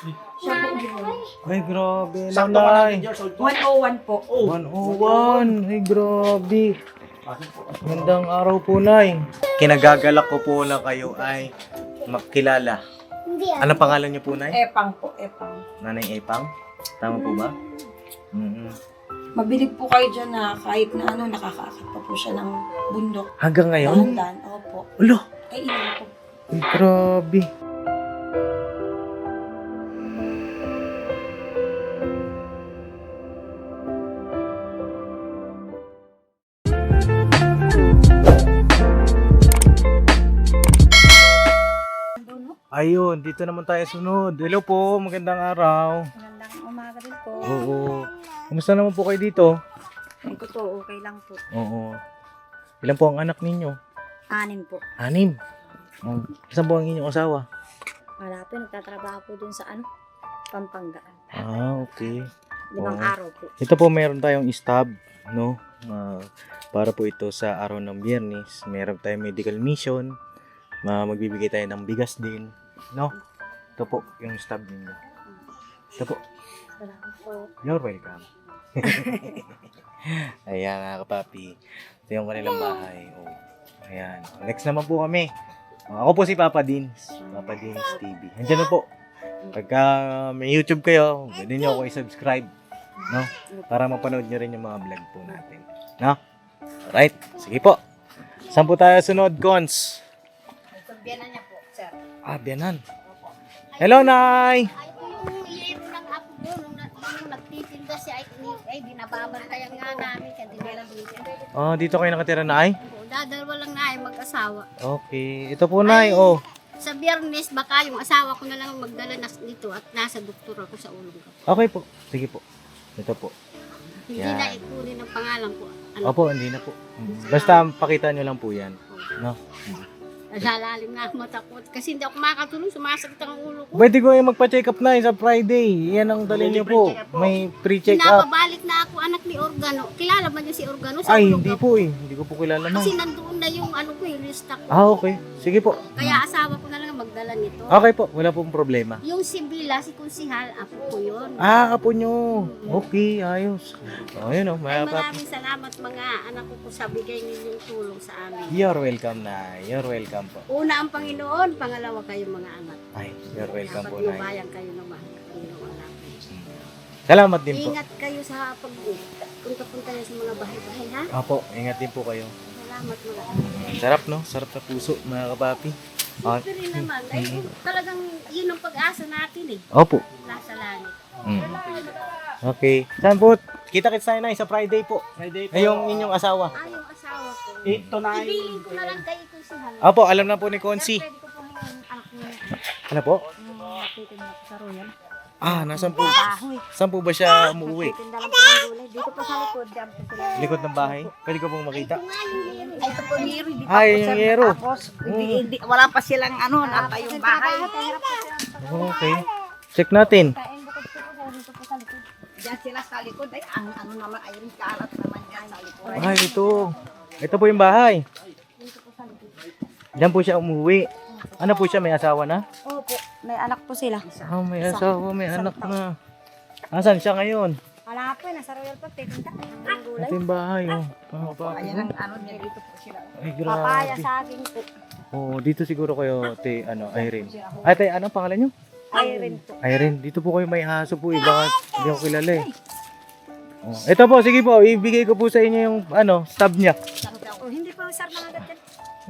Siya po yun. Ay, grabe. Sakto ka Nanay. natin, George. 101 po. 101. Ay, grabe. Magandang araw po, Nay. Kinagagalak ko po na kayo ay makilala. Ano pangalan niyo po, Nay? Epang po, Epang. Nanay Epang? Tama po ba? Mabilib po kayo dyan na kahit na ano, nakakaakit pa po siya ng bundok. Hanggang ngayon? Dahan-dahan, opo. Ulo! Ay, ilan po. Ay, grabe. Ayun, dito naman tayo sunod. Hello po, magandang araw. Magandang umaga din po. Oo. Kumusta naman po kayo dito? Ay ko po, okay lang po. Oo. Ilan po ang anak ninyo? 6 po. 6. Oh. Saan po ang inyong asawa? Wala po, nagtatrabaho po dun sa Pampanga. Okay. 5 Oo. araw po. Ito po meron tayong stab, no? Para po ito sa araw ng Biyernes. Meron tayong medical mission. Magbibigay tayo ng bigas din, no? Ito po yung stab ninyo. Ito po. Salamat po. You're welcome. Ayan, mga kapapi. Ito yung kanilang bahay. Oh. Ayan. Next naman po kami. Ako po si Papa Dins. Papa Dins TV. Andiyan na po. Pagka may YouTube kayo, pwede nyo ako i-subscribe. No? Para mapanood nyo rin yung mga vlog po natin. No? Alright. Sige po. Saan po tayo sunod, Cons? Biyanan niya po, sir. Ah, Biyanan. Hello, Nay! Ay, yung yero ng apo ko, nung nagtitinda siya, ay binababantayan nga namin, kaya dinala dito. Oh, dito kayo nakatira, Nay? Dadalwa lang na ay mag-asawa. Okay. Ito po, Nay. Oh. Sa Biyernes, baka yung asawa ko na lang ang magdala dito at nasa doktor ako sa ulong ko. Okay po. Sige po. Ito po. Hindi Yan. na ikunin ang pangalan ko. Ano, Opo, hindi na po. Basta pakita nyo lang po yan. No? Lalalim na ako matakot. Kasi hindi ako makatulog, sumasakit ang ulo ko. Pwede ko yung magpa-check up na sa Friday. Yan ang dalhin nyo po. May pre-check up. Pinapabalik na ako anak ni Organo. Kilala ba niyo si Organo? Ay, ulong hindi ko. po eh. Hindi ko po kilala na. Kasi nandoon na yung ano ko, yung lista ko. Ah, okay. Sige po. Kaya asawa ko na lang magdala nito. Okay po. Wala pong problema. Yung si Bila, si Kunsihal, apo ko yun. Ah, apo nyo. Okay, ayos. O, yun o. Ay, Mga maraming salamat mga anak ko sa bigay ninyong tulong sa amin. You're welcome na. You're welcome po. Una ang Panginoon, pangalawa kayo mga anak. Ay, you're welcome Dapat po, Nay. lumayan kayo naman. Panginoon namin. Salamat din po. Ingat kayo sa punta-punta niyo sa mga bahay-bahay, ha? Opo, ingat din po kayo. Salamat mga Sarap, no? Sarap na puso, mga kapapi. Ah, Ito rin naman, ay talagang yun ang pag-asa natin eh. opo. Nasa langit. Okay. Saan po? Kita-kits tayo na sa Friday po. Friday po. Ay, yung inyong asawa. Ah, yung asawa ko. 8 to 9. Ibiling ko na lang kay Kunsihal. Opo, alam na po ni Konsi. Pwede ko po ngayon anak mo. Ano po? Nagtitinda po sa Royal. Ah, nasan po? Bahoy. Saan po ba siya umuwi? Nagtitinda lang po ng gulay. Dito po sa likod. Diyan po sila. Likod ng bahay? Pwede ko pong makita? Ay, ito po Nero. Di pa Ay, po, yung sir, Nero. Tapos, wala pa silang nata yung bahay. Okay. Check natin. Diyan sila sa likod. Ay, ang ano naman, ay rin kalat naman dyan sa likod. Ay, ito. Ito po yung bahay. Diyan po siya umuwi. Ano po siya? May asawa na? Opo, may anak po sila. Ah, may asawa, may anak na. Asan siya ngayon? Wala po, nasa Royal po. Titinda ng gulay. Ito yung bahay, oh. Mga papi. Ayan ang ano niya dito po sila. Ay, Papaya grabe. sa akin po. Oh, dito siguro kayo, Irene. Ay, te, ano pangalan nyo? Ay rin po. Irene, dito po kayo may aso po. Baka hindi ako kilala eh. Oh, ito po, sige po. Ibigay ko po sa inyo yung, stab niya. Oh, hindi po sir nangagat yan.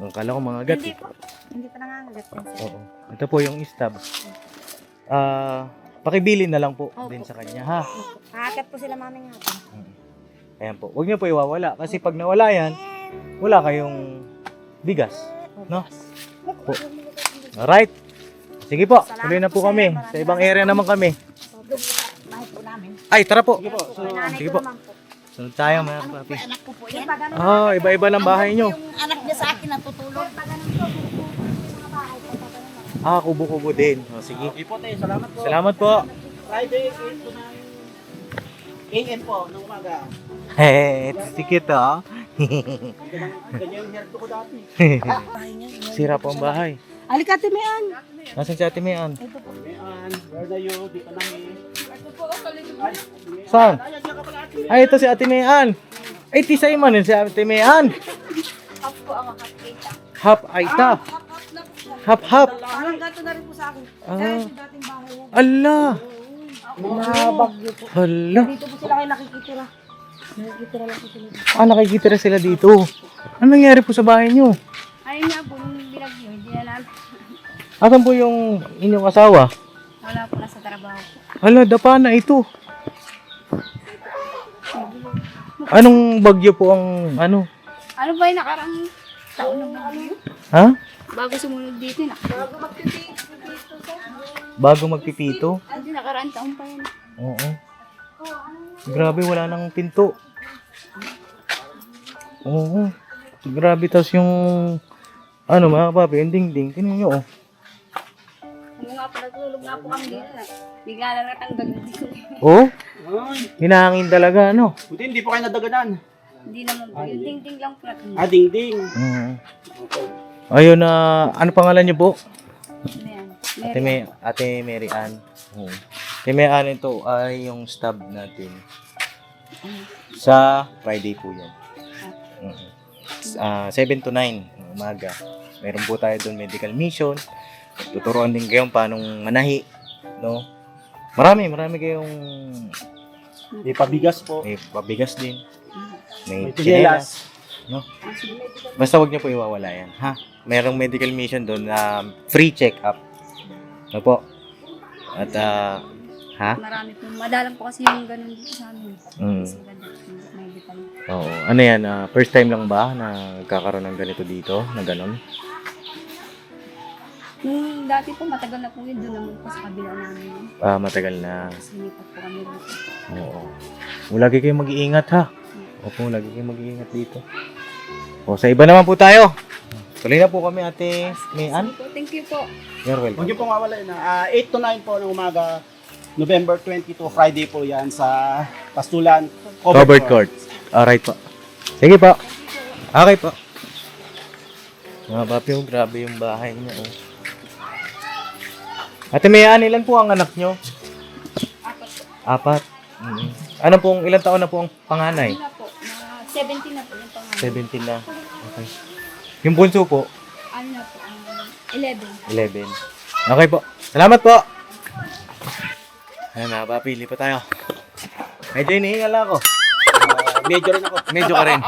Akala ko mga gat. Hindi po. Hindi pa nangangagat yan sir. Oo. Ito po yung stab. Pakibili na lang po din sa kanya, ha? Nakakat po sila maming hapon. Ayan po. Huwag niyo po iwawala. Kasi pag nawala yan, wala kayong bigas. No? Po. Alright. Sige po. Tuloy na po kami. Sa ibang area naman kami. Bahay po namin. Ay, tara po. Nanay Sige ko po. naman po. Sunod tayo, mga papi. Anak ko po yan. Oh, iba-iba lang bahay nyo. Yung anak niya sa akin natutulog. Ah, kubo-kubo din. O, sige. Ipote, salamat po. Salamat po. Friday, 8 to 9 AM po, ng umaga. Hehehe, sikit ah. Ganyan yung herdo ko dati. Sira po ang bahay. Halika, Timean. Nasaan si Ate Mayan? Ayan, where na you? Di pa namin. Saan? Ay, ito si Ate Mayan. Ay, ti Simon yun si Ate Mayan. Half po ang makakita. Hap, ay ta. Hap, hap. Parang gato na rin po sa akin. Ah. Yung dating bahay niya. Ala. Nabagyo po. Hala. Dito po sila kayo nakikitira. Nakikitira lang po sila. Ah, nakikitira sila dito. Ano nangyari po sa bahay niyo? Ayun nga po, nung binagyo, hindi na namin. Asan po yung inyong asawa? Wala po, nasa trabaho po. Hala, dapa na ito. Anong bagyo po ang ano? Ano ba yung nakarang taon ng bagyo? Ha? Bago sumunod dito, Bago magpipito? hindi nakaraan taon pa yun. Oo. Grabe, wala nang pinto. Oo. Grabe, tas yung ano mga papi, yung dingding. Tingnan nyo, oh. Kung nga po, natulog nga po kami dito na. Bigla na natanggal dito. Oh, Ay, hinahangin talaga, ano? buti hindi po kayo nadaganan. Hindi naman po. Yung ding-ding lang po natanggal. Ah, ding-ding. Ayun na, ano pangalan niyo po? Ano yan? Ate Mary Ann. Oo. Ate Mary Ann, ito ay yung stab natin. Sa Friday po yan. 7 to 9 ng umaga. Meron po tayo doon medical mission. Tuturuan din kayo paano manahi. No? Marami kayong May pabigas po. may pabigas din. May May tsinelas. tigelas. No? Basta wag niyo po iwawala yan. Ha? Merong medical mission doon na free check-up. Ano po? At, ha? Marami po. Madalang po kasi yung ganun dito sa amin. Mm. Kasi ganda. May vital. Oo. Ano yan? First time lang ba na nagkakaroon ng ganito dito? Na ganun? Nung dati po, matagal na po yun. Doon naman po sa kabila namin. Matagal na. Kasi nilipat po kami dito. Oo. Lagi kayong mag-iingat ha. Opo, lagi kayong mag-iingat dito. O, sa iba naman po tayo. Tuloy na po kami, Ate Mayan. Thank you po. You're Huwag welcome. niyo pong mawala na. 8 to 9 po ng umaga. November 22, Friday po yan sa Pastulan. Covered court. Alright po. Sige po. Okay po. Mga papi, grabe yung bahay niya. Oh. Ate Mayan, ilan po ang anak nyo? Apat. Ano pong, ilang taon na po ang panganay? Ano na po? Mga 17 na po yung pangalan. 17 na. Okay. Yung bunso po? Ano na po? 11. 11. Okay po. Salamat po. Ayan na, papi, lipat tayo. Medyo hinihingal ako. Medyo rin ako. Medyo ka rin.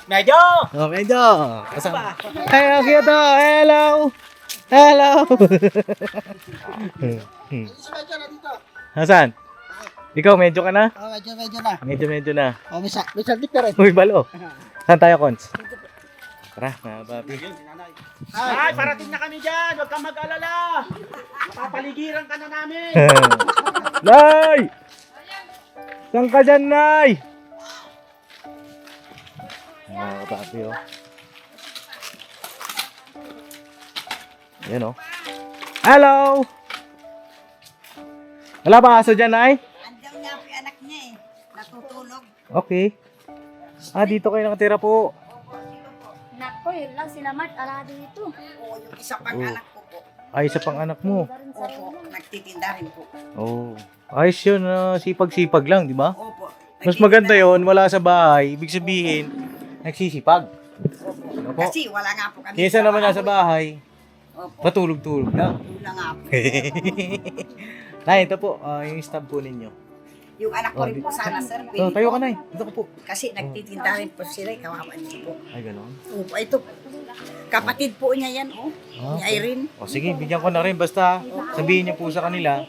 Medyo! Oh, medyo. Kasama. Hey, cute. Hello. Hello. Medyo na dito. Nasaan? Ikaw, medyo ka na? Oh, medyo na. Medyo na. Oh, may sardip ka rin. Uy, balo. Saan tayo, Cons? Tara, mga papi. Ay, parating na kami dyan. Huwag kang mag-alala. Papaligiran ka na namin. Nay! Saan ka dyan, Nay? Mga papi, oh. Yan, oh. Hello! Wala ba aso dyan, Nay? Andiyan nga po yung anak niya eh. Natutulog. Okay. Dito kayo nakatira po. Nako, yun lang sila Mart. Ala dito. Oo, yung isa pang anak ko po. Ay, isa pang anak mo. Opo, nagtitinda rin po. Oh. Ayos yun, sipag-sipag lang, di ba? Opo. Mas maganda yun, wala sa bahay. Ibig sabihin, nagsisipag. Ano po? Kasi wala nga po kami. Kesa naman nasa bahay, Opo. patulog-tulog na. Wala nga po. Nay, ito po, yung stab po ninyo. Yung anak ko rin po sana, sir. So, tayo ka, Nay. Dito ka po. Kasi nagtitinda rin po sila. Kawawa niyo po. Ay, gano'n. Opo, ito. Kapatid po niya yan, oh. Ni Irene. O sige, bigyan ko na rin. Basta sabihin niyo po sa kanila,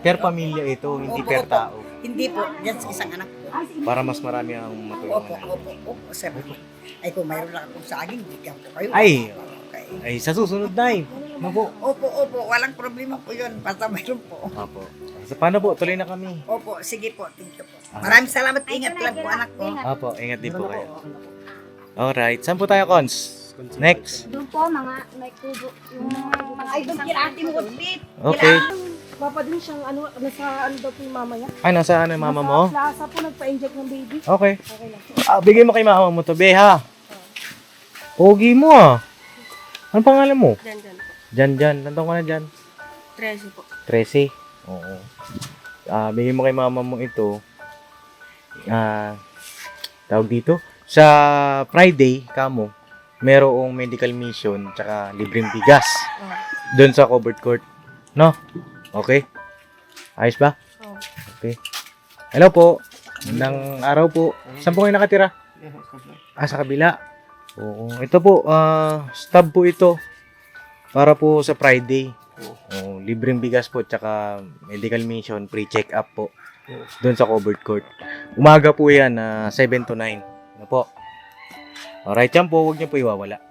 per pamilya ito, hindi per tao. Hindi po. Yan sa isang anak ko. Para mas marami ang Opo, matulungan. opo, opo, sir. Ay, kung mayroon lang akong saging, bigyan ko kayo. Ay. Okay. Ay, sa susunod, Nay. Ano po? Opo, opo. Walang problema po yun. Basta mayroon po. Apo. So, paano po? Tuloy na kami. Opo, sige po. Thank you po. Maraming salamat. Ingat lang po, anak ko. Apo, ingat din po kayo. Alright, saan po tayo, Cons? Next. Doon po, mga may kubo. Yung mga Ay, doon kila ate mo, Pit. Okay. Papa din siyang nasa ano daw po yung mama niya. Ay, nasaan ang mama mo? Plaza po, nagpa-inject ng baby. Okay. Okay lang. Bigay mo kay mama mo to, be, ha? Pogi mo, ah. Ano pangalan mo? Dyan. Jan. Nandun ka na dyan? 13 po. 13? Oo. Bigyan mo kay mama mo ito. Tawag dito. Sa Friday, kamo, merong medical mission tsaka libreng bigas. Doon sa covered court. No? Okay? Ayos ba? Oo. Okay. Hello po. Magandang araw po. Saan po kayo nakatira? Sa kabila. Oo. Ito po, stub po ito. Para po sa Friday. Libreng bigas po, tsaka medical mission, pre-check up po. Doon sa covered court. Umaga po yan, 7 to 9. Ano po? Alright yan po, huwag niyo po iwawala.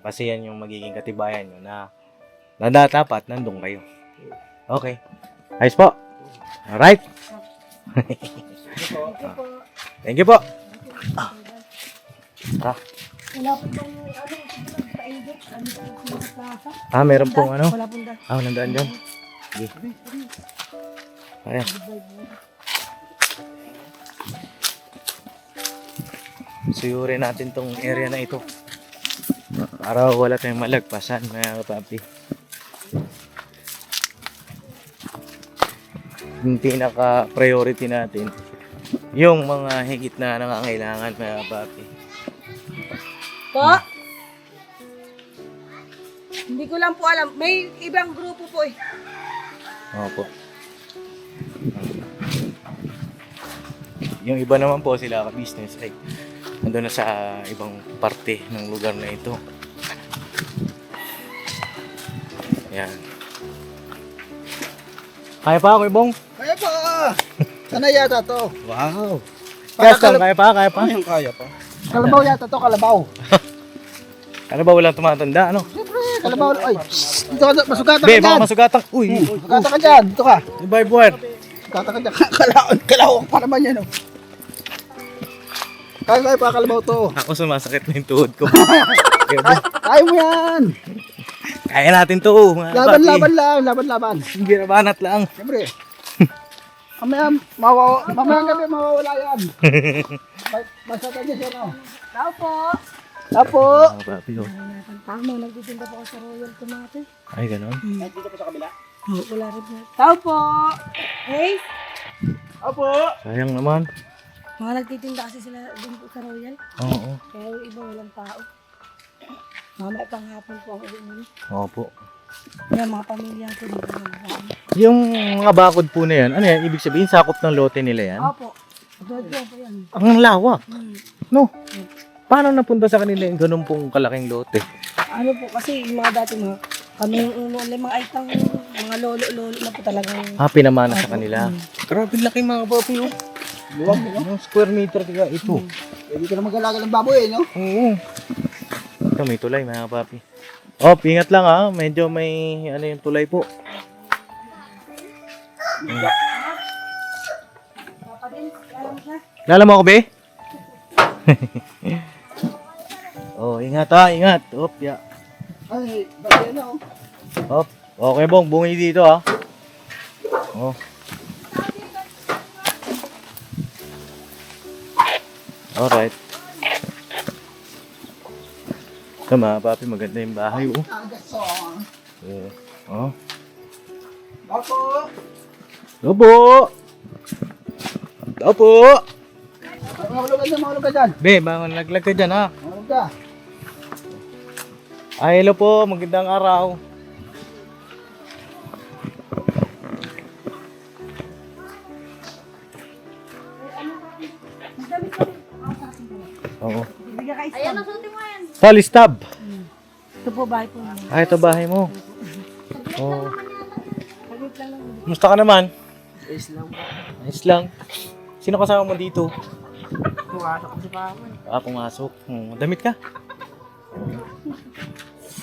Kasi yan yung magiging katibayan nyo na dapat nandun kayo. Okay. Ayos po. Alright. Thank you po. Wala po bang pa-index? Ano po sa plaza? Meron pong ano? Wala pong dahil. Nandaan dyan. Sige. Ayan. Suyurin natin tong area na ito. Para wala tayong malagpasan, mga kapapi. Yung pinaka-priority natin, yung mga higit na nangangailangan, mga kapapi. Po? Hindi ko lang po alam. May ibang grupo po eh. Opo. Yung iba naman po sila ka-business ay nandun na sa ibang parte ng lugar na ito. Ayan. Kaya pa ako, Bong? Kaya pa! Sana yata to. Wow! Kaya pa? Ayun, kaya pa. Kalabaw yata to, kalabaw. Ano ba walang tumatanda, ano? Siyempre, kalabaw. Ay, dito ka, masugatan ka Be, dyan. baka masugatan. Uy! Masugatan ka dyan, dito ka. Ibay buwan! Masugatan ka dyan. Kalawang pa naman yan, oh. Kaya pa, kalabaw to. Ako sumasakit na yung tuhod ko. Kaya, Bong, Kaya mo yan. kaya natin to, mga Laban, papi. laban lang, laban. Binabanat lang. Siyempre. Mamaya gabi mawawala yan. Masata niya siya, no? Tao po. Tapo. Mga papi, oh. Tama, nagtitinda po ako sa Royal Tomate. Ay, ganon. Dito po sa kabila. Wala rin na. Tao po. Hey. Tapo. Sayang naman. Mga nagtitinda kasi sila din po sa Royal. Oo. Kaya yung iba walang tao. Mamaya pang hapon po ang uwi nila. Opo. Kaya mga pamilya ko dito lang. Yung mga bakod po na yan, ano yan? Ibig sabihin, sakop ng lote nila yan? Opo. Doon po yan. Ang lawak. Hmm. No? Paano napunta sa kanila yung ganun pong kalaking lote? Ano po kasi yung mga dati kami yung uno, mga aitang mga lolo na po talagang. Pinamana sa kanila. Grabe laki mga papi, oh. Luwag, no? Ang square meter kaya ito. Pwede ka na mag-alaga ng baboy, no? Oo. Ito, may tulay mga papi. Ingat lang ha. Medyo may ano yung tulay po. Lala mo ako, be? Ingat ha, ingat. Ya. Ay, bakit na, oh? Okay, Bong, bungi dito ha. Alright. Ito mga papi, maganda yung bahay, oh. Agasong. Tapo. Opo! Opo! Mahulog ka dyan. Be, bangon laglag ka dyan, ha? Mahulog ka. Hello po, magandang araw. Oo. Ayan, nasuti mo yan. Stab. Ito po bahay po. Ito bahay mo. Oo. Saglit lang lang. Musta ka naman? Ayos lang. Ayos lang. Sino kasama mo dito? Pumasok kasi pa ako. Pumasok. Damit ka?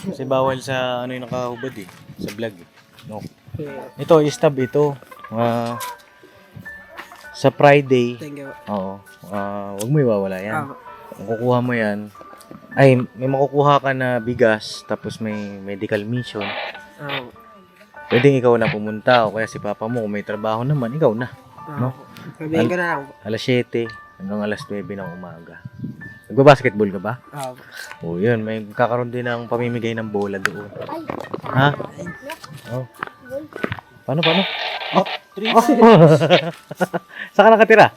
Kasi bawal sa ano yung nakahubad eh. Sa vlog eh. No. Ito, stab ito. Sa Friday. Thank you. Oo. Huwag mo iwawala yan. Kung kukuha mo yan, ay may makukuha ka na bigas tapos may medical mission. Pwedeng ikaw na pumunta o kaya si papa mo kung may trabaho naman, ikaw na. No? Sabihin ko na lang. Alas 7 hanggang alas 9 ng umaga. Nagbabasketball ka ba? Oo, yun. May kakaroon din ng pamimigay ng bola doon. Ha? Oh. Paano? Oh, 3. Oh. Saan ka nakatira?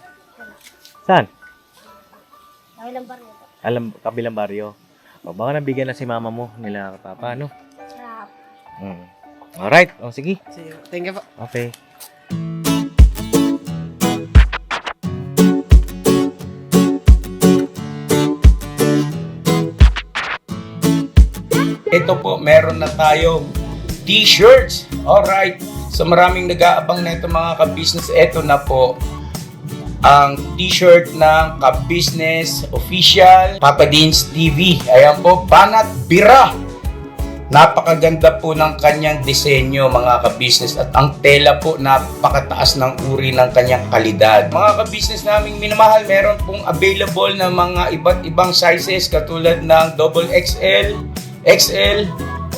Saan? Ay lang ba rin? Kabilang baryo. O, baka nabigyan na si mama mo nila papa, ano? Sarap. Alright. O, sige. Thank you po. Okay. Ito po, meron na tayong t-shirts. Alright. So maraming nag-aabang na ito mga ka-business. Ito na po ang t-shirt ng ka-business official Papa Dean's TV. Ayan po, Banat Bira. Napakaganda po ng kanyang disenyo mga ka-business at ang tela po napakataas ng uri ng kanyang kalidad. Mga ka-business naming minamahal, meron pong available na mga iba't ibang sizes katulad ng XXL, XL,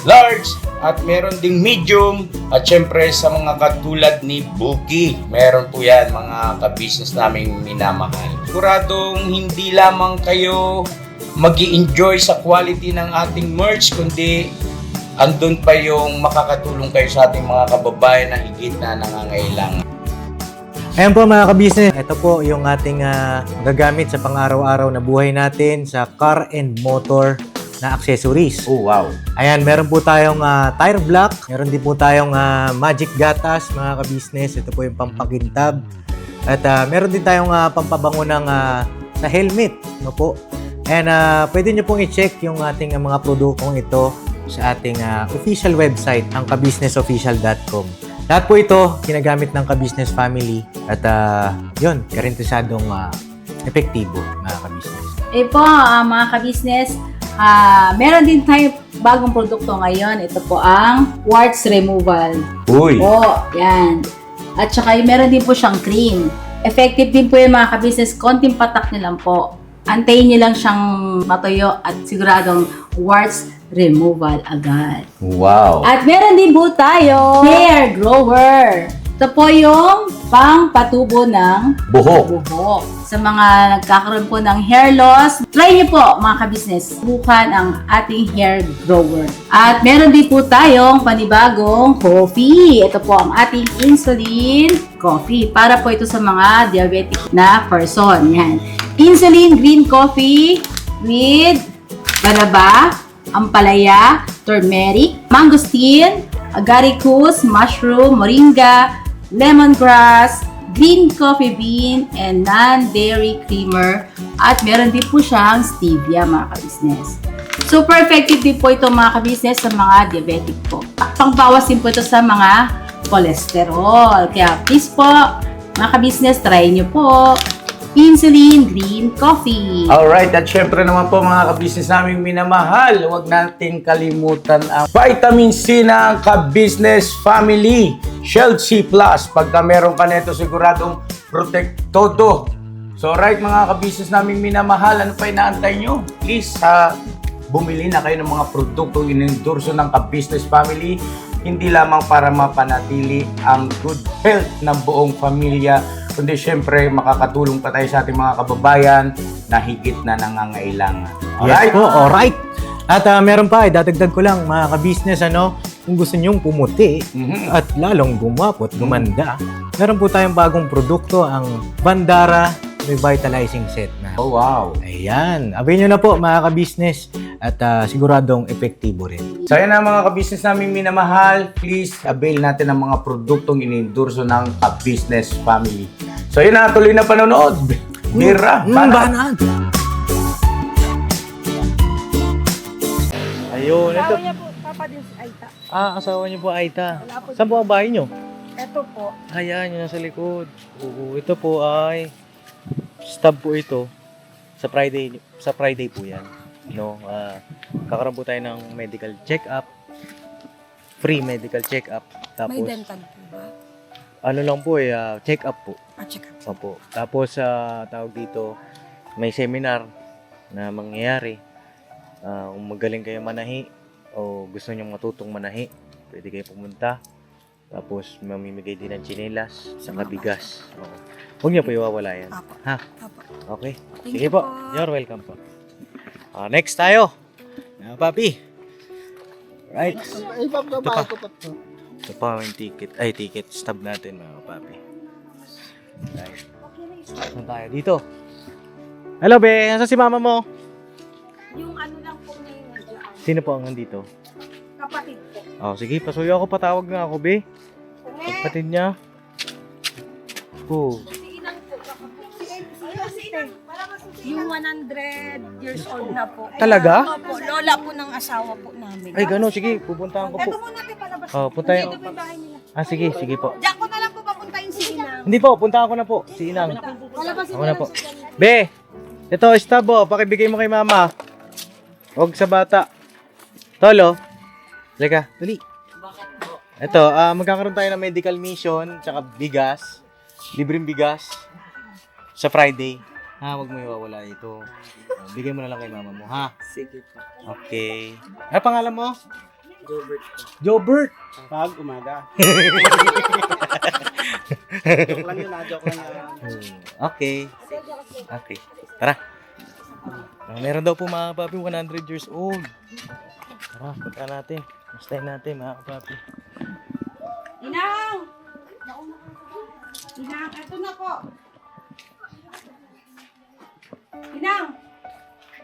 large, at meron ding medium, at syempre sa mga katulad ni Bookie, meron po yan mga ka-business naming minamahal. Siguradong hindi lamang kayo mag-i-enjoy sa quality ng ating merch, kundi andun pa yung makakatulong kayo sa ating mga kababayan na higit na nangangailangan. Ayan po mga ka-business. Ito po yung ating gagamit sa pang-araw-araw na buhay natin sa car and motor na accessories. Oh, wow. Ayan, meron po tayong tire block. Meron din po tayong magic gatas, mga ka-business. Ito po yung pampakintab. At meron din tayong pampabango ng sa helmet. No po? And pwede nyo pong i-check yung ating mga produktong ito sa ating official website, ang kabusinessofficial.com. Lahat po ito, ginagamit ng ka-business family. At yun, karintisadong epektibo, mga ka-business. Po, mga ka-business, meron din tayo bagong produkto ngayon. Ito po ang warts removal. Uy! Po, yan. At saka meron din po siyang cream. Effective din po yung mga ka-business. Konting patak nyo lang po. Antayin nyo lang siyang matuyo at siguradong warts removal agad. Wow! At meron din po tayo hair grower. Ito po yung pang-patubo ng Buhok. buhok. Sa mga nagkakaroon po ng hair loss, try niyo po mga ka-business. Subukan ang ating hair grower. At meron din po tayong panibagong coffee. Ito po ang ating insulin coffee. Para po ito sa mga diabetic na person. Yan. Insulin green coffee with banaba, ampalaya, turmeric, mangosteen, agaricus, mushroom, moringa, lemongrass, green coffee bean, and non-dairy creamer. At meron din po siyang stevia, mga ka-business. Super effective din po ito, mga ka-business, sa mga diabetic po. Pangbawas din po ito sa mga cholesterol. Kaya please po, mga ka-business, try nyo po insulin green coffee. Alright, at syempre naman po mga ka-business naming minamahal, huwag nating kalimutan ang vitamin C ng ka-business family, Shield C+. Pagka meron ka nito, siguradong protect todo. So alright mga ka-business naming minamahal, ano pa inaantay nyo? Please, bumili na kayo ng mga produktong inendorso ng ka-business family, hindi lamang para mapanatili ang good health ng buong pamilya, kundi syempre makakatulong pa tayo sa ating mga kababayan na higit na nangangailangan. Yes po, alright. At meron pa, dadagdag ko lang mga ka-business, kung gusto nyong pumuti at lalong gumapot, gumanda, meron po tayong bagong produkto, ang Bandara Revitalizing Set na. Oh, wow. Ayan. Abay nyo na po mga ka-business at siguradong epektibo rin. So yan na mga ka-business namin minamahal, please avail natin ang mga produktong inendorso ng ka-business family. So yun na, tuloy na panonood. Bira, Banat. Ayun, ito. Asawa niya po, Papa din si Aita. Asawa niyo po, Aita. Wala po. Saan po ang bahay niyo? Ito po. Ayan, yun nasa likod. Oo, ito po ay stub po ito. Sa Friday po yan. No, kakaroon po tayo ng medical check-up. Free medical check-up. Tapos, May dental po ba? ano lang po check-up po. Check up. Opo. Tapos, tawag dito, may seminar na mangyayari. Kung magaling kayo manahi o gusto nyong matutong manahi, pwede kayo pumunta. Tapos, mamimigay din ng tsinelas sa bigas. Oo. Huwag niyo po iwawala yan. Apo. Ha? Apo. Okay. Thank Sige you po. po. You're welcome po. Next tayo. Papi. Right. Ay, babae ko pa to. Ito pa yung ticket. Ay, ticket stub natin mga papi. Right. Saan tayo? Dito. Hello, be. Nasaan si mama mo? Yung ano lang po na yun nandiyan. Sino po ang nandito? Kapatid po. Oh, sige. Pasuyo ako. Patawag nga ako, be. Kapatid niya. Oh. Si Inang po. Yung 100 years old na po. Talaga? Opo, lola po ng asawa po namin. Ay, gano'n. Sige. Pupuntahan ko Ito po. muna tayo palabas. Oh, puntahan. Dito po yung bahay nila. Ah, sige. Sige po. Diyan ko na lang po papuntahin si Inang. Hindi po. Puntahan ko na po. Si Inang. Palabasin Ako na po. Be. Ito, stub oh. Pakibigay mo kay mama. Huwag sa bata. Tolo. Leka. Dali. Ito, magkakaroon tayo ng medical mission tsaka bigas. Libreng bigas. Sa Friday. Ha, huwag mo iwawala ito. Bigay mo na lang kay mama mo, ha? Sige po. Okay. Ano pangalan mo? Jobert. Pag umaga. Joke lang yun, joke lang yun. Okay. Okay. Tara. Meron daw po mga papi 100 years old. Tara, punta natin. Mustahin natin mga papi. Inang! Inang, ito na po. Inang!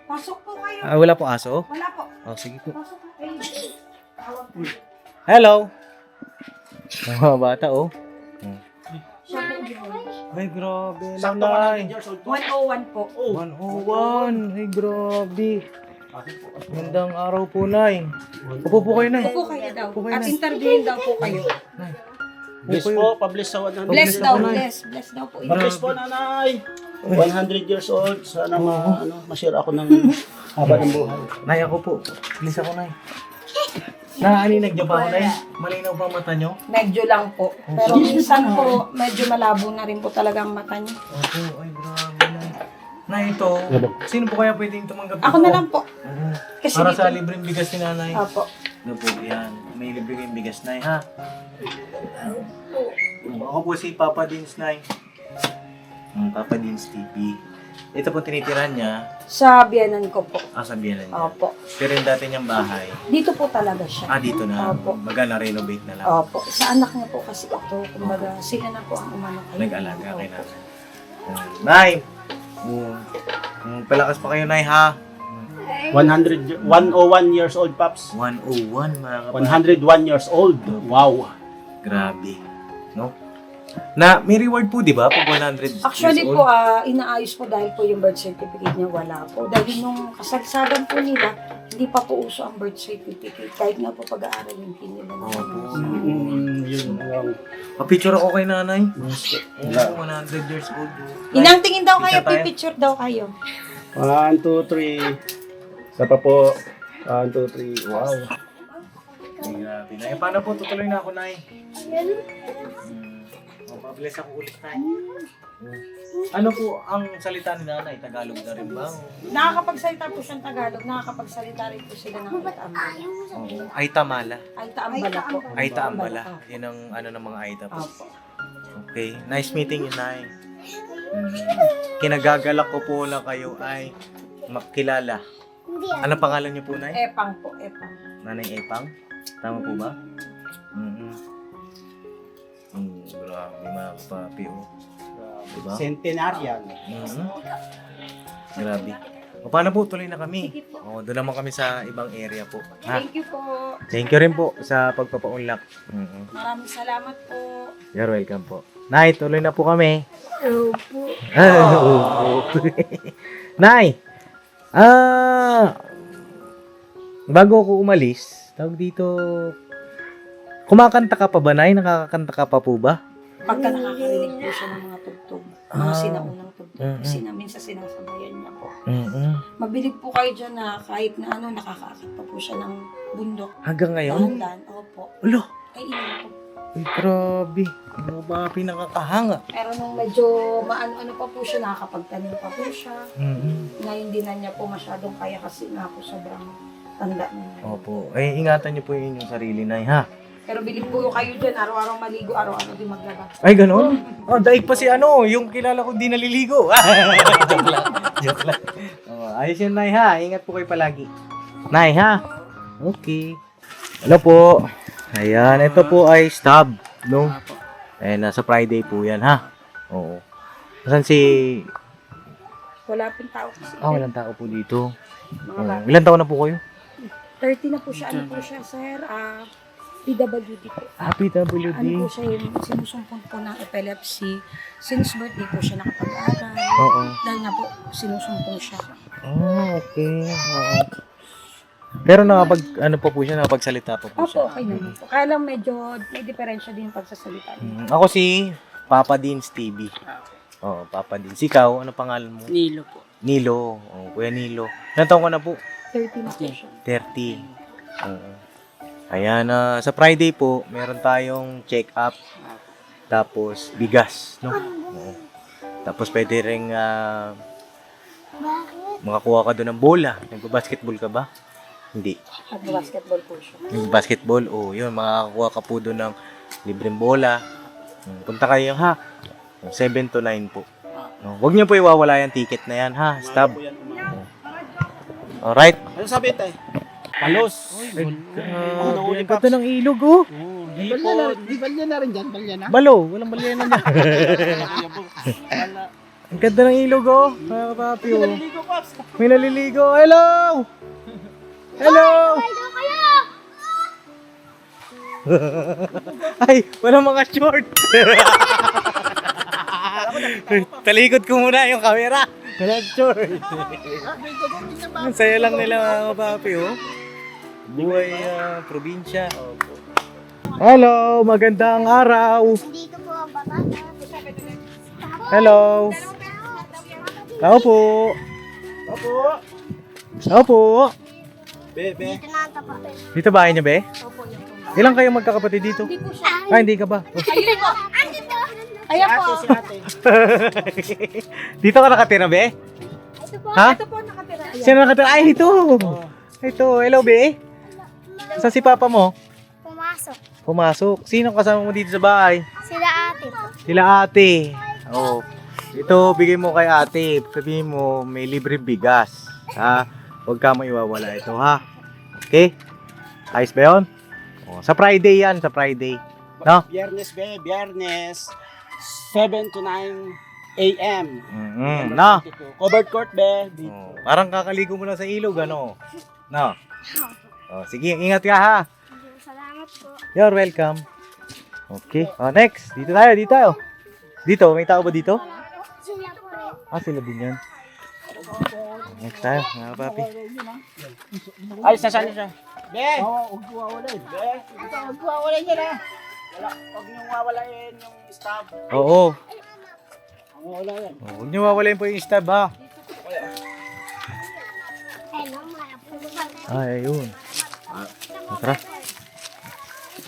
Pasok po kayo. Wala po aso? Wala po. Oh, sige po. Pasok po kayo. Tawag po. Hello. Mga bata, oh. Siya po yun. Ay, grabe. Sakto Nanay. 100 years old po. 101 po. 101. Ay, grabe. Magandang araw po, Nay. Upo po kayo, Nay. Upo kayo daw. Upo kayo, At Nay. interviewin daw po kayo. Bless po, publish sa 100 Bless years daw, old. bless. Bless daw po. Bless po, nanay. 100 years old. Sana ma-share ako ng haba ng buhay. Nay, ako po. Please ako, Nay. Naaninag niyo ba ako, Nay? Malinaw ba ang mata niyo? Medyo lang po. Pero minsan po, medyo malabo na rin po talaga ang mata niyo. Opo, ay grabe, Nay. Nay, ito. Sino po kaya pwedeng tumanggap Ako na lang po. Kasi Para dito. sa libreng bigas ni Nanay. Opo. Ano po, yan. May libre kayong bigas, Nay, ha? Ako po si Papa Dins, Nay. Papa Dins TV. Ito po tinitirahan niya. Sa biyanan ko po. Sabihan na niya. Opo. Pero yung dati niyang bahay. Dito po talaga siya. Dito na. Opo. Na-renovate na lang. Opo. Sa anak niya po kasi ito. Kumbaga, sila na po ang umano kayo. Nag-alaga kay Nanay. Nay! Palakas pa kayo, Nay, ha? 101 years old, Paps. 101, mga kapatid. 101 years old. Wow. Grabe. No? Na, may reward po, di ba? Pag 100 Actually years po, old. inaayos po dahil po yung birth certificate niya wala po. Dahil nung kasagsagan po nila, hindi pa po uso ang birth certificate. Kahit nga po pag-aaral yung nila. Opo. Yun lang. Pa-picture ako kay Nanay. 100 years old. Inang tingin daw kayo, Picture tayo? pipicture daw kayo. 1, 2, 3. Isa pa po. 1, 2, 3. Wow. Ay, grabe. Nay, paano po? Tutuloy na ako, Nay. Bless ako ulit, Nay. Ano po ang salita ni Nanay? Tagalog na rin ba? Nakakapagsalita po siyang Tagalog, nakakapagsalita rin po sila ng Aita-Ambala. Oo. Aita Mala. Aita-Ambala po. Aita Ambala. Yun ang ano ng mga Aita po. Opo. Okay. Nice meeting you, Nay. Kinagagalak ko po na kayo ay makilala. Ano pangalan niyo po, Nay? Epang po, Epang. Nanay Epang? Tama po ba? Grabe mga papi, oh. Diba? Centenarian. Grabe. O, paano po? Tuloy na kami. Doon naman kami sa ibang area po. Ha? Thank you po. Thank you rin po sa pagpapaunlak. Maraming salamat po. You're welcome po. Nay, tuloy na po kami. Opo. Opo. Nay, bago ako umalis, tawag dito, kumakanta ka pa ba, Nay? Nakakakanta ka pa po ba? Pagka nakakarinig po siya ng mga tugtog, mga sinaunang tugtog, minsan sinasabayan niya po. Mabilib po kayo dyan na kahit na nakakaakit pa po siya ng bundok. Hanggang ngayon? Dahan-dahan, opo. Ulo! Ay, ilan po. Ay, grabe. Ano ba, pinakakahanga? Pero nung medyo maano-ano pa po siya, nakakapagtanim pa po siya. Ngayon din na niya po masyadong kaya kasi nga po sobrang tanda na. Opo. Ay, ingatan niyo po yun yung sarili, Nay, ha? Pero bilib po kayo dyan, araw-araw maligo, araw-araw din maglaba. Ay, ganun? Daig pa si yung kilala ko di naliligo. Joke lang. Joke lang. Ayos yun, Nay, ha? Ingat po kayo palagi. Nay, ha? Okay. Hello po. Ayan, ito po ay stub, no? Eh, nasa Friday po yan, ha? Oo. Nasaan si... Wala pong tao kasi. walang tao po dito. Mga bata. Ilan taon na po kayo? 30 na po siya. Ano po siya, sir? PWD po. PWD. Ano po siya yung sinusumpong po ng epilepsy. Since birthday po siya nakapag-aral. Oo. Dahil nga po, sinusumpong siya. Okay. Oo. Pero ano pa po siya, nakapagsalita pa po Opo, siya. okay naman po. Kaya lang medyo may diferensya din pagsasalita niya. Ako si Papa Deans TV. Oo, Papa Deans. Ikaw, ano pangalan mo? Nilo po. Nilo. Oh, Kuya Nilo. Ilan taon ka na po? 30 na po siya. 30. Oo. Ayan, sa Friday po, meron tayong check-up. Tapos, bigas, no? Oo. Tapos, pwede rin makakuha ka doon ng bola. Nagbabasketball ka ba? Hindi. Basketball po siya. Basketball, yun, makakuha ka po doon ng libreng bola. Punta kayo, ha? 7 to 9 po. No, huwag niyo po iwawala yung ticket na yan, ha? Stop. Alright. Ano sabi tayo? Palos. Ang ganda ng ilog, oh. Di balya na rin dyan, balya na. Balo, walang balya na dyan. Ang ganda ng ilog, oh. Mga kapapi, oh. May naliligo. Hello! Hello! Ay, walang mga short. Talikod ko muna yung camera. Walang short. Ang saya lang nila mga kapapi, oh. Buhay probinsya. Hello, magandang araw. Dito po ang bata. Hello. Tao po. Tao po. Bebe. Dito na ang tapat. Dito bahay niyo, be? Ilang kayo magkakapatid dito? Hindi ka ba? Ayan po. Si ate. Dito ka nakatira, be? Ha? Ito po nakatira. Sino nakatira? Ay, ito. Ito. Hello, be? Saan si papa mo? Pumasok. Pumasok. Sino kasama mo dito sa bahay? Sila ate po. Sila ate. Oh. Ito, bigay mo kay ate. Sabihin mo, may libre bigas. Ha? Huwag ka maiwawala ito, ha? Okay? Ayos ba yun? Oh, sa Friday yan, sa Friday. No? Biyernes, be. Biyernes. 7 to 9 a.m. No? Covered court, be. Oh, parang kakaligo mo lang sa ilog, ano? No? Oh, sige, ingat ka, ha? Salamat po. You're welcome. Okay. Oh, next. Dito tayo, dito tayo. Dito, may tao ba dito? Sila po rin. Sila din yan. Next tayo, mga papi. Ay, sasali siya. Be! Oo, huwag wawalain. Be! Huwag wawalain niya na. Huwag niyong wawalain yung stab. Oo. Wala yan. Oh, huwag niyo wawalayin po yung stab, ha? Ay, ayun. Tara.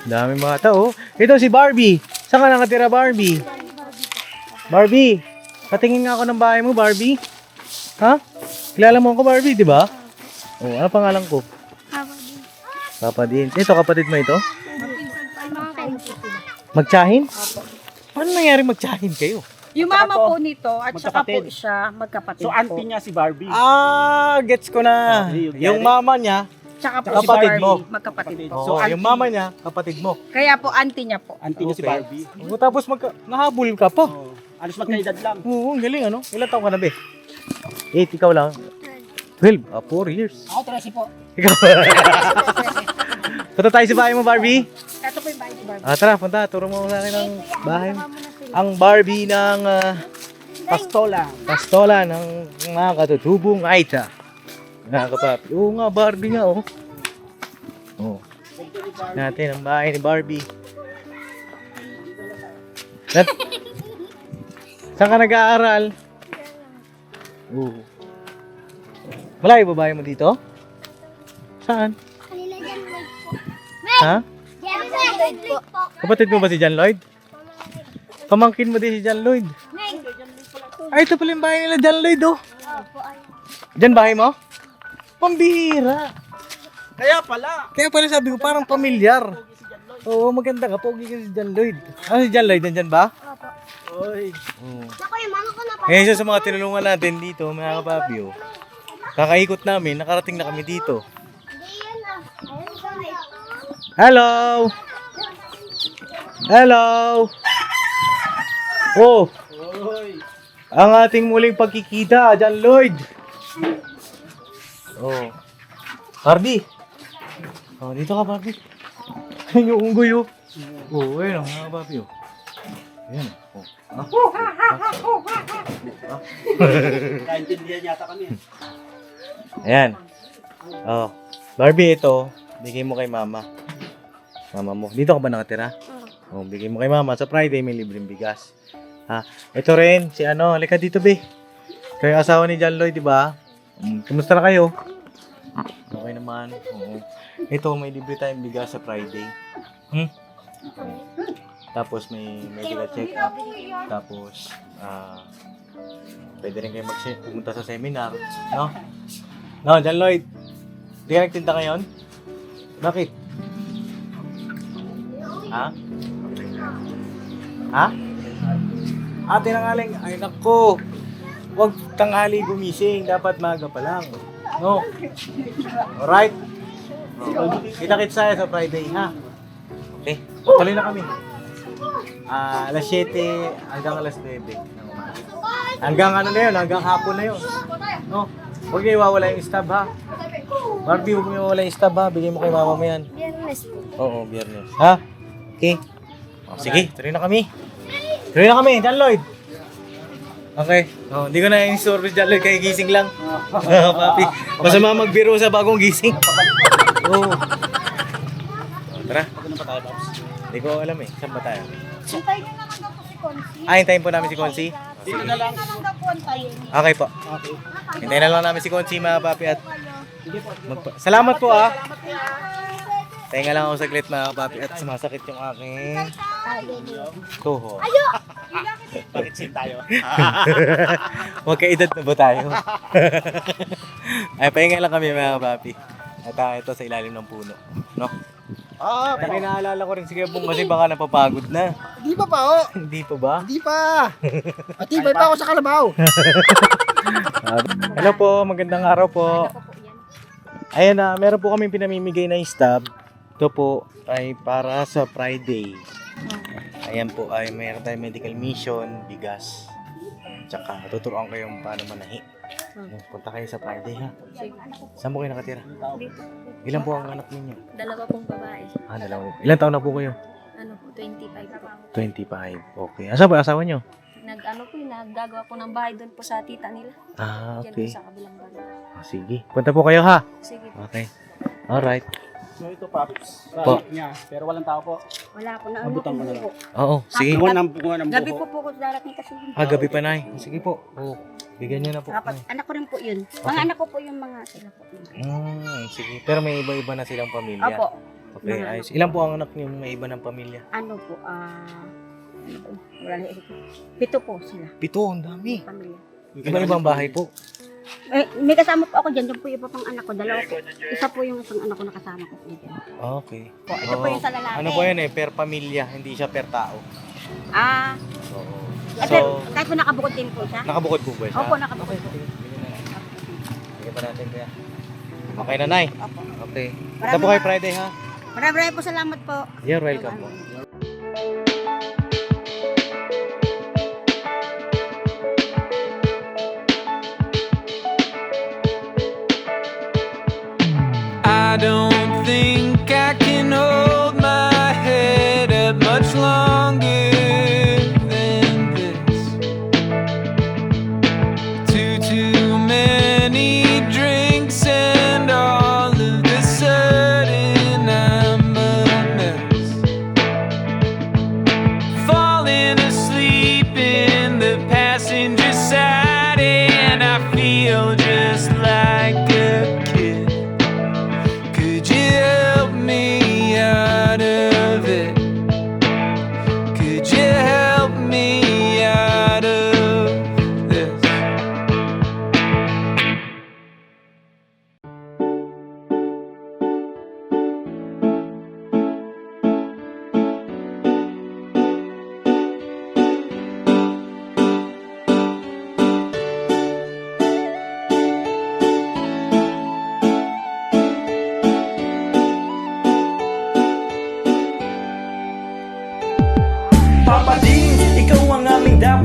Dami mga tao. Ito si Barbie. Saan ka nakatira, Barbie? Barbie, patingin nga ako ng bahay mo, Barbie. Ha? Kilala mo ako, Barbie, di ba? Oh, ano pangalan ko? Papa Din. Ito, kapatid mo ito? Magtsahin? Paano nangyari magtsahin kayo? Yung mama po nito at saka po Magkapatid. siya magkapatid So, auntie niya si Barbie. Gets ko na. Oh, you get Yung it? mama niya, Tsaka po kapatid si mo. Barbie, magkapatid po. so, yung mama niya, kapatid mo. Kaya po auntie niya po. Auntie niya si Okay. Barbie. Oh, tapos nahabol ka pa. Oh. Alos magkaedad lang. Oo, ang galing ano. Ilan taong ka na, be? 8, ikaw lang. 12. 4 years. Ako, 13 po. Ikaw. Punta tayo sa bahay mo, Barbie. Ito po yung bahay ni Barbie. Tara, punta. Turo mo sa akin ang bahay mo. Ang Barbie ng Pastola. pastola ng mga katutubong Aita. Mga kapapi. Oo nga, Barbie nga, oh. Oh. Natin ang bahay ni Barbie. Saan ka nag-aaral? Oo. Malayo ba bahay mo dito? Saan? Kanila dyan, Lloyd po. Ha? Dyan, Lloyd po. Kapatid mo ba si John Lloyd? Pamangkin mo din si John Lloyd. Ay, ito pala yung bahay nila, John Lloyd, oh. Opo, ayun. Diyan bahay mo? Pambihira. Kaya pala. Kaya pala sabi ko, parang pamilyar. Oo, maganda ka. Pogi ka si John Lloyd. Ano si John Lloyd? Nandyan ba? Opo. Oy. Naku, yung mama ko na pa. Ngayon isa sa mga tinulungan natin dito, mga kapapi, oh. Kakaikot namin, nakarating na kami dito. Hindi yan ah. Ayun, sorry. Hello! Hello! Oh! Ang ating muling pagkikita, John Lloyd! Oh. Barbie! Oh, dito ka, Barbie. Ayun yung unggoy, oh. Oh, ayun, mga Barbie, oh. Ayan, oh. Kaintindihan yata kami. Ayan. Oh. Barbie, ito. Bigay mo kay mama. Mama mo. Dito ka ba nakatira? Oh, bigay mo kay mama. Sa Friday, may libreng bigas. Ha? Ito rin, si ano, halika dito, be. Kayo asawa ni John Lloyd, di ba? Kumusta na kayo? Okay naman. Oo. Ito, may libre tayong bigas sa Friday. Tapos may medical check-up. Tapos, pwede rin kayo pumunta sa seminar. No? No, John Lloyd. Hindi ka nagtinda ngayon? Bakit? Ha? Ha? Ate nangaling, ay nako. Huwag tanghali gumising. Dapat maaga pa lang. No? Alright? Kita-kits tayo sa Friday, ha? Okay. Tuloy na kami. Alas 7 hanggang alas 9. Hanggang ano na yun, hanggang hapon na yun. No? Huwag niyo iwawala yung stab, ha? Barbie, huwag niyo iwawala yung stab, ha? Bigay mo kay mama mo yan. Biyernes po. Oo, biyernes. Ha? Okay. O, sige, tuloy na kami. Tuloy na kami, John Lloyd. Okay. Oh, hindi ko na in-store John Lloyd, kaya gising lang. Papi, masama magbiro sa bagong gising. Oo. Tara. Hindi ko alam eh. Saan ba tayo? Hintayin nyo na lang daw po si Consi. Hintayin po namin si Consi. Dito na lang. Hintayin na lang daw po antayin. Okay po. Okay. Hintayin na lang namin si Consi, mga papi. At salamat po, ah. Tayo lang ako saglit, mga papi. At sumasakit yung aking tuhod. Bakit sin tayo? Magkaedad na ba tayo? Ay, pahinga lang kami, mga papi. At ito sa ilalim ng puno. No? Kaya naalala ko rin si Kuya Bong kasi baka napapagod na. Hindi pa pa, oh. Hindi pa ba? Hindi pa. Atibay pa ako sa kalabaw. Hello po, magandang araw po. Ayan na, meron po kami pinamimigay na stab. Ito po ay para sa Friday. Ayan po ay mayroon tayong medical mission, bigas. Tsaka tuturuan kayong paano manahi. Punta kayo sa Friday, ha? Saan po kayo nakatira? Dito. Ilan po ang anak ninyo? Dalawa pong babae. Dalawa. Ilan taon na po kayo? Ano po, 25 po. 25. Okay. Asan po asawa nyo? Naggagawa po ng bahay doon po sa tita nila. Diyan Okay. po sa kabilang bahay. Sige. Punta po kayo, ha? Sige po. Okay. Alright. So ito, Paps. Po. Niya, pero walang tao po. Wala po na Mabutang ko na lang. Oo, sige. Kuha ng Gabi buho. po po ko darating kasi. Gabi pa, Nay. Sige po. Oh, bigyan nyo na po. Dapat, Nay. anak ko rin po yun. Mga anak ko po yung mga sila po. Sige. Pero may iba-iba na silang pamilya. Opo. Okay, Mga ayos. Ilan po ang anak niyo may iba ng pamilya? Ano po, ano po, wala na isip. 7 po sila, 7, ang dami. pamilya. Iba-ibang bahay po. May kasama po ako dyan, dyan po yung iba pang anak ko, dalawa po. Isa po yung isang anak ko nakasama ko po dyan. Okay. Po, ito po yung sa lalaki. Ano po yan eh, per pamilya, hindi siya per tao. Ah, Oo. pero So, kahit po nakabukod din po siya. nakabukod po ba siya? Opo, nakabukod Okay, po. sige. Bili na lang. Sige pa natin kaya. Okay na, Nay. Opo. Okay. Ito po kay Friday, ha? Maraming po salamat po. You're welcome po. I don't think I can hold my head up much longer than this. Too many drinks and all of the sudden I'm a mess.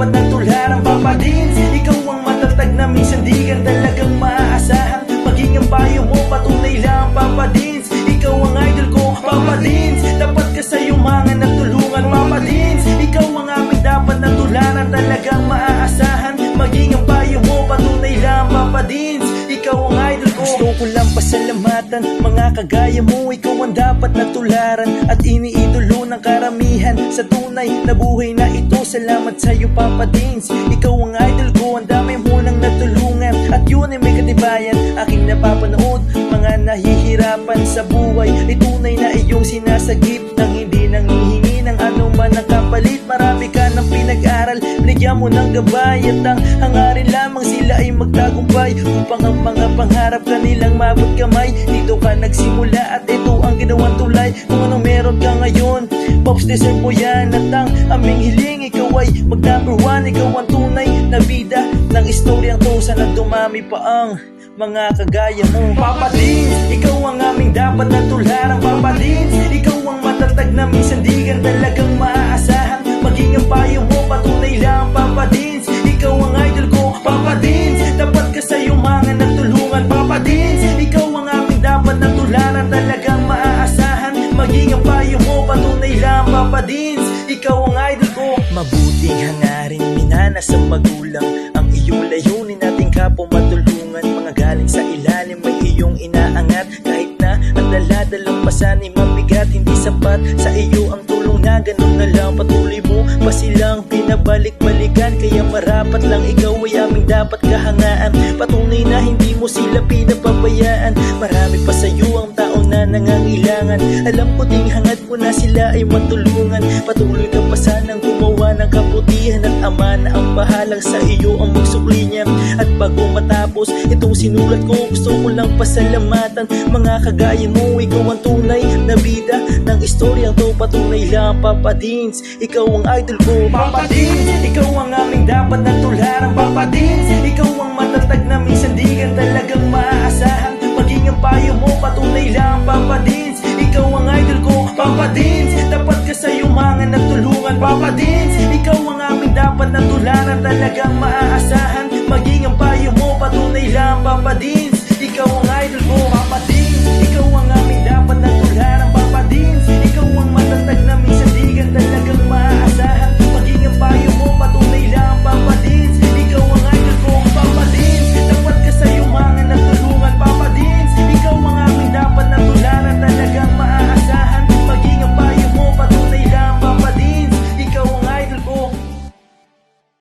dapat na tularan, Papa Dins. Ikaw ang matatag na minsan di ka talagang maaasahan. Maging ang payo mo, patunay lang, Papa Dins. Ikaw ang idol ko, Papa Dins. Dapat ka sa yumangan na tulungan, Papa Dins. Ikaw ang aming dapat na tularan, talagang maaasahan. Maging ang payo mo, patunay lang, Papa Dins. Ikaw ang idol ko. Gusto ko lang pasalamatan, mga kagaya mo. Ikaw ang dapat na tularan at iniidolo ng karamihan sa tunay na buhay na ito. Salamat sa'yo, Papa Dins. Ikaw ang idol ko, ang dami mo nang natulungan. At yun ay may katibayan, aking napapanood. Mga nahihirapan sa buhay ay tunay na iyong sinasagip, nang hindi nanghihingi ng anuman ang kapalit. Marami ka ng pinag-aral, binigyan mo ng gabay. At ang hangarin lamang sila ay magtagumpay, upang ang mga pangarap kanilang mabot kamay. Dito ka nagsimula at ito ang ginawang tulay. Kung anong meron ka ngayon, Pops, deserve mo yan. At ang aming hiling, ikaw ay mag-number one. Ikaw ang tunay na bida ng istoryang to. Sana dumami pa ang mga kagaya mo, Papa Dins. Ikaw ang aming dapat na tularan, Papa Dins. Ikaw ang matatag na minsan di ka talagang maaasahan. Maging ang payo mo, patunay lang, Papa Dins. Ikaw ang idol ko, Papa Dins. Dapat ka sa yumangan na tulungan, Papa Dins. Ikaw ang aming dapat na tularan, talagang maaasahan. Maging ang payo mo, patunay lang, Papa Dins. Ikaw ang idol ko. Mabuting hangarin, minana sa magulang. Ang iyong layunin nating kapwa matulungan. Mga galing sa ilalim may iyong inaangat. Kahit na ang daladalang pasan ay mabigat, hindi sapat sa iyo ang tulong na ganun na lang. Patuloy mo pa silang pinabalik-balikan, kaya marapat lang ikaw ay aming dapat kahangaan. Patunay na hindi mo sila pinapabayaan. Marami pa sa iyo ang tao na nangangailangan. Alam ko ding hangad ko na sila ay matulungan. Patuloy ka pa sanang gumawa ng kabutihan, at Ama na ang bahalang sa iyo ang magsukli niya. At bago matapos itong sinulat ko, gusto ko lang pasalamatan mga kagaya mo. Ikaw ang tunay na bida ng istoryang to, patunay lang, Papa Dins. Ikaw ang idol ko, Papa Dins. Ikaw ang aming dapat na tularan, Papa Dins. Ikaw ang matatag na minsan di ka talagang maaasahan. Maging ang payo mo, patunay lang, Papa Dins. Ikaw ang idol ko, Papa Dins. Dapat ka sa yumangan na tulungan, Papa Dins. Ikaw ang aming dapat na tularan, talagang maaasahan.